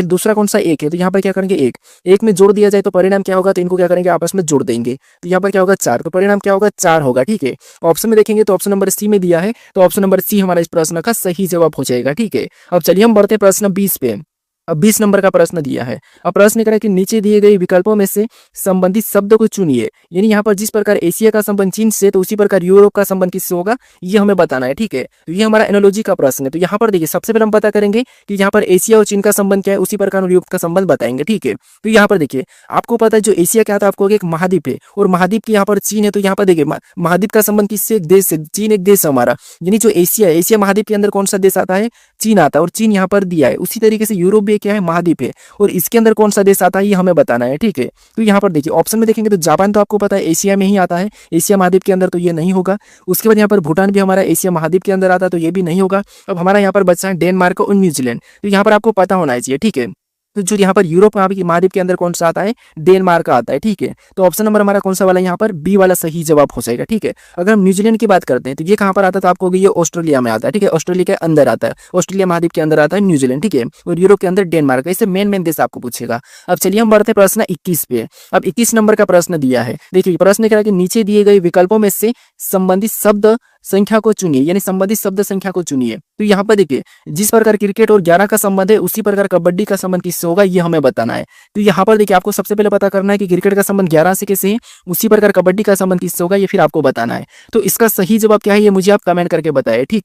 दूसरा कौन सा? 1 है। तो यहाँ पर क्या करेंगे? 1 में जोड़ दिया जाए तो परिणाम क्या होगा? तो इनको क्या करेंगे? आपस में जोड़ देंगे। तो यहाँ पर क्या होगा? 4, तो परिणाम क्या होगा? 4 होगा। ठीक है, ऑप्शन में देखेंगे तो ऑप्शन नंबर सी में दिया है, तो ऑप्शन नंबर सी हमारा इस प्रश्न का सही जवाब हो जाएगा। ठीक है, अब चलिए हम बढ़ते प्रश्न 20 पे। अब 20 नंबर का प्रश्न दिया है। अब प्रश्न कह रहा है कि नीचे दिए गए विकल्पों में से संबंधित शब्द को चुनिए, यानी यहाँ पर जिस प्रकार एशिया का संबंध चीन से तो उसी प्रकार यूरोप का संबंध किससे होगा, ये हमें बताना है। ठीक है, तो ये हमारा एनोलॉजी का प्रश्न है। तो यहाँ पर देखिए सबसे पहले हम पता करेंगे कि यहाँ पर एशिया और चीन का संबंध क्या है, उसी प्रकार यूरोप का संबंध बताएंगे। ठीक है, तो यहाँ पर देखिए आपको पता है जो एशिया क्या था, आपको एक महाद्वीप है और महाद्वीप की यहाँ पर चीन है। तो यहाँ पर देखिए महाद्वीप का संबंध किससे? एक देश से, चीन एक देश है हमारा, यानी जो एशिया है, एशिया महाद्वीप के अंदर कौन सा देश आता है? चीन आता है, और चीन यहाँ पर दिया है। उसी तरीके से यूरोप भी क्या है? महाद्वीप है, और इसके अंदर कौन सा देश आता है ये हमें बताना है। ठीक है, तो यहाँ पर देखिए ऑप्शन में देखेंगे तो जापान तो आपको पता है एशिया में ही आता है, एशिया महाद्वीप के अंदर, तो ये नहीं होगा। उसके बाद यहाँ पर भूटान भी हमारा एशिया महाद्वीप के अंदर आता है, तो ये भी नहीं होगा। अब हमारा यहाँ पर बचा है डेनमार्क और न्यूजीलैंड, तो यहाँ पर आपको पता होना चाहिए। ठीक है, तो जो यहाँ पर यूरोप महाद्वीप के अंदर कौन सा आता है? डेनमार्क आता है। ठीक है, तो ऑप्शन नंबर हमारा कौन सा वाला यहाँ पर? बी वाला सही जवाब हो जाएगा। ठीक है, अगर हम न्यूजीलैंड की बात करते हैं तो ये कहाँ पर आता है? तो आपको ये ऑस्ट्रेलिया में आता है। ठीक है, ऑस्ट्रेलिया के अंदर आता है, ऑस्ट्रेलिया महाद्वीप के अंदर आता है न्यूजीलैंड। ठीक है, और यूरोप के अंदर डेनमार्क, इससे मेन देश आपको पूछेगा। अब चलिए हम बढ़ते प्रश्न 21 पे। अब 21 नंबर का प्रश्न दिया है। देखिए प्रश्न क्या है कि नीचे दिए गए विकल्पों में से संबंधित शब्द संख्या को चुनिए, यानी संबंधित शब्द संख्या को चुनिए। तो यहाँ पर देखिए जिस प्रकार क्रिकेट और 11 का संबंध है उसी प्रकार कबड्डी का संबंध किससे होगा, ये हमें बताना है। तो यहाँ पर देखिए आपको सबसे पहले पता करना है कि क्रिकेट का संबंध 11 से कैसे है, उसी प्रकार कबड्डी का संबंध किससे होगा, ये फिर आपको बताना है। तो इसका सही जवाब क्या है ये मुझे आप कमेंट करके बताएं। ठीक है।